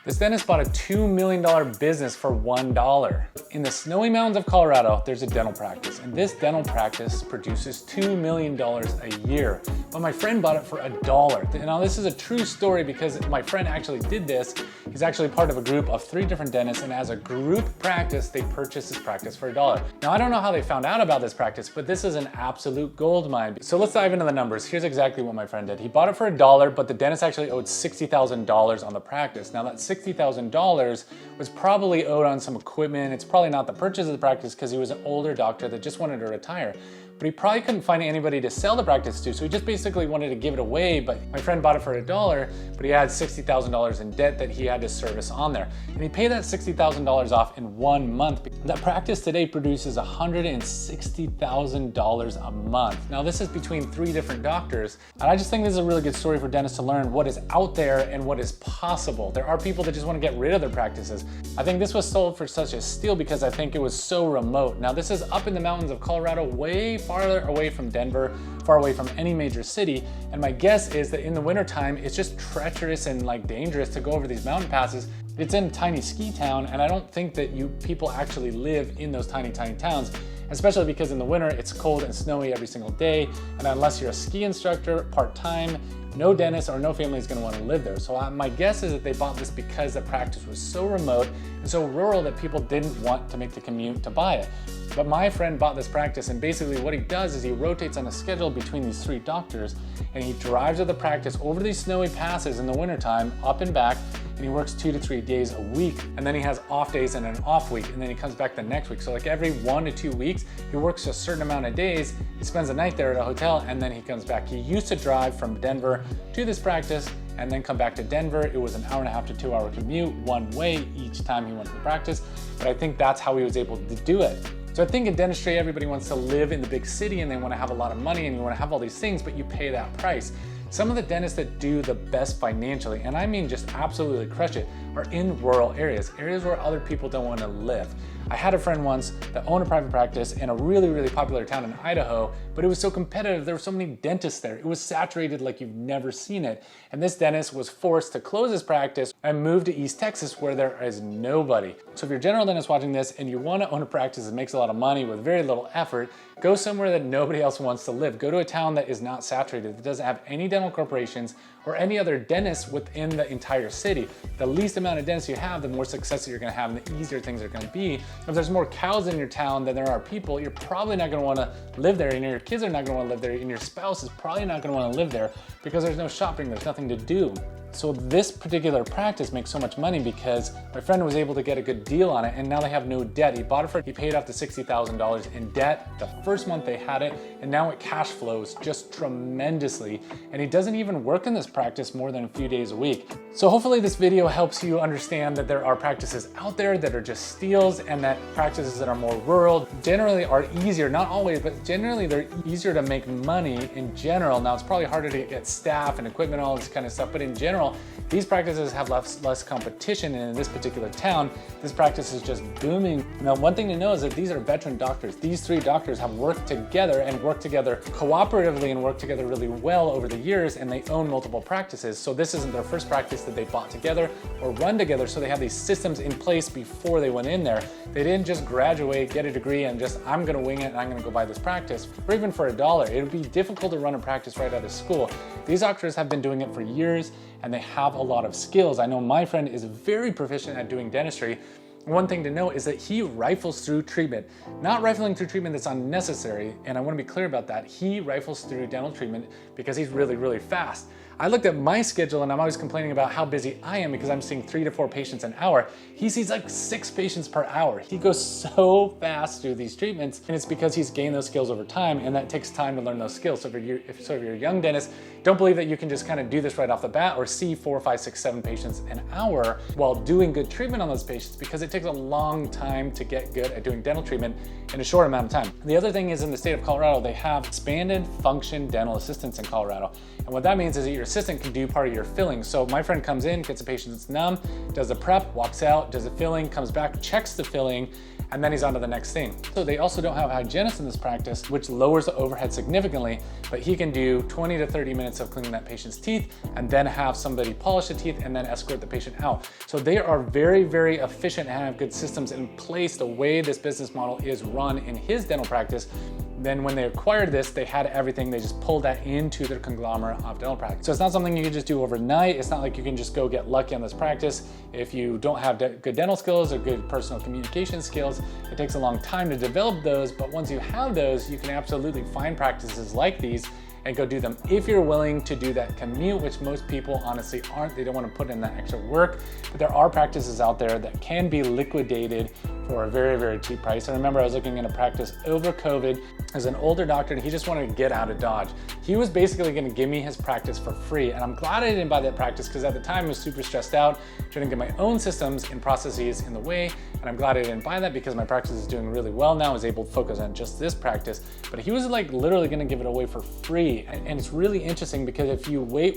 This dentist bought a $2 million business for $1. In the snowy mountains of Colorado, there's a dental practice, and this dental practice produces $2 million a year. But my friend bought it for $1. Now this is a true story because my friend actually did this. He's actually part of a group of 3 different dentists, and as a group practice, they purchased this practice for $1. Now I don't know how they found out about this practice, but this is an absolute gold mine. So let's dive into the numbers. Here's exactly what my friend did. He bought it for $1, but the dentist actually owed $60,000 on the practice. Now that $60,000 was probably owed on some equipment. It's probably not the purchase of the practice because he was an older doctor that just wanted to retire. But he probably couldn't find anybody to sell the practice to, so he just basically wanted to give it away. But my friend bought it for $1, but he had $60,000 in debt that he had to service on there. And he paid that $60,000 off in 1 month. That practice today produces $160,000 a month. Now this is between 3 different doctors. And I just think this is a really good story for dentists to learn what is out there and what is possible. There are people that just want to get rid of their practices. I think this was sold for such a steal because I think it was so remote. Now this is up in the mountains of Colorado, way farther away from Denver, far away from any major city. And my guess is that in the wintertime, it's just treacherous and like dangerous to go over these mountain passes. It's in a tiny ski town, and I don't think that people actually live in those tiny towns, especially because in the winter, it's cold and snowy every single day. And unless you're a ski instructor, part-time, no dentist or no family is going to want to live there. So my guess is that they bought this because the practice was so remote and so rural that people didn't want to make the commute to buy it. But my friend bought this practice, and basically what he does is he rotates on a schedule between these 3 doctors, and he drives to the practice over these snowy passes in the wintertime, up and back, and he works 2 to 3 days a week. And then he has off days and an off week, and then he comes back the next week. So like every 1 to 2 weeks, he works a certain amount of days, he spends a night there at a hotel, and then he comes back. He used to drive from Denver to this practice and then come back to Denver. It was an 1.5 to 2 hour commute one way each time he went to the practice. But I think that's how he was able to do it. So I think in dentistry, everybody wants to live in the big city and they want to have a lot of money and you want to have all these things, but you pay that price. Some of the dentists that do the best financially, and I mean just absolutely crush it, are in rural areas where other people don't want to live. I had a friend once that owned a private practice in a really, really popular town in Idaho, but it was so competitive, there were so many dentists there. It was saturated like you've never seen it. And this dentist was forced to close his practice and move to East Texas where there is nobody. So if you're a general dentist watching this and you want to own a practice that makes a lot of money with very little effort, go somewhere that nobody else wants to live. Go to a town that is not saturated, that doesn't have any dental corporations or any other dentists within the entire city. The least amount of dentists you have, the more success that you're gonna have and the easier things are gonna be. If there's more cows in your town than there are people, you're probably not gonna wanna live there, and your kids are not gonna wanna live there, and your spouse is probably not gonna wanna live there because there's no shopping, there's nothing to do. So this particular practice makes so much money because my friend was able to get a good deal on it, and now they have no debt. He paid off the $60,000 in debt the first month they had it, and now it cash flows just tremendously. And he doesn't even work in this practice more than a few days a week. So hopefully this video helps you understand that there are practices out there that are just steals, and that practices that are more rural generally are easier, not always, but generally they're easier to make money in general. Now it's probably harder to get staff and equipment and all this kind of stuff, but in general, these practices have less competition, and in this particular town, this practice is just booming. Now, one thing to know is that these are veteran doctors. These 3 doctors have worked together and worked together cooperatively and worked together really well over the years, and they own multiple practices. So this isn't their first practice that they bought together or run together, so they have these systems in place before they went in there. They didn't just graduate, get a degree, and just, I'm gonna wing it and I'm gonna go buy this practice, or even for $1. It would be difficult to run a practice right out of school. These doctors have been doing it for years, and they have a lot of skills. I know my friend is very proficient at doing dentistry. One thing to note is that he rifles through treatment, not rifling through treatment that's unnecessary, and I want to be clear about that. He rifles through dental treatment because he's really, really fast. I looked at my schedule and I'm always complaining about how busy I am because I'm seeing 3 to 4 patients an hour. He sees like 6 patients per hour. He goes so fast through these treatments, and it's because he's gained those skills over time, and that takes time to learn those skills. So if you're a young dentist, don't believe that you can just kind of do this right off the bat or see 4, 5, 6, 7 patients an hour while doing good treatment on those patients, because it takes a long time to get good at doing dental treatment in a short amount of time. The other thing is, in the state of Colorado, they have expanded function dental assistants in Colorado. And what that means is that your assistant can do part of your filling. So my friend comes in, gets a patient that's numb, does the prep, walks out, does the filling, comes back, checks the filling, and then he's on to the next thing. So they also don't have a hygienist in this practice, which lowers the overhead significantly, but he can do 20 to 30 minutes of cleaning that patient's teeth and then have somebody polish the teeth and then escort the patient out. So they are very, very efficient and have good systems in place the way this business model is run in his dental practice. Then when they acquired this, they had everything. They just pulled that into their conglomerate of dental practice. So it's not something you can just do overnight. It's not like you can just go get lucky on this practice. If you don't have good dental skills or good personal communication skills, it takes a long time to develop those. But once you have those, you can absolutely find practices like these and go do them if you're willing to do that commute, which most people honestly aren't. They don't want to put in that extra work, but there are practices out there that can be liquidated for a very, very cheap price. I remember I was looking in a practice over COVID as an older doctor, and he just wanted to get out of Dodge. He was basically gonna give me his practice for free, and I'm glad I didn't buy that practice because at the time I was super stressed out, trying to get my own systems and processes in the way, and I'm glad I didn't buy that because my practice is doing really well now. I was able to focus on just this practice, but he was like literally gonna give it away for free. And it's really interesting because if you wait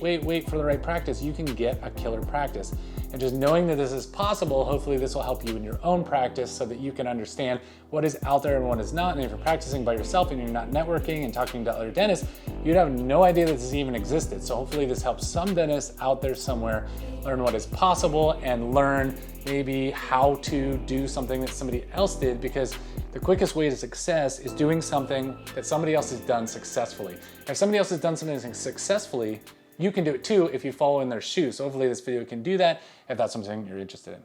for the right practice, you can get a killer practice. And just knowing that this is possible, hopefully this will help you in your own practice so that you can understand what is out there and what is not. And if you're practicing by yourself and you're not networking and talking to other dentists, you'd have no idea that this even existed. So hopefully this helps some dentists out there somewhere learn what is possible and learn maybe how to do something that somebody else did, because the quickest way to success is doing something that somebody else has done successfully. If somebody else has done something successfully, you can do it too if you follow in their shoes. So hopefully this video can do that if that's something you're interested in.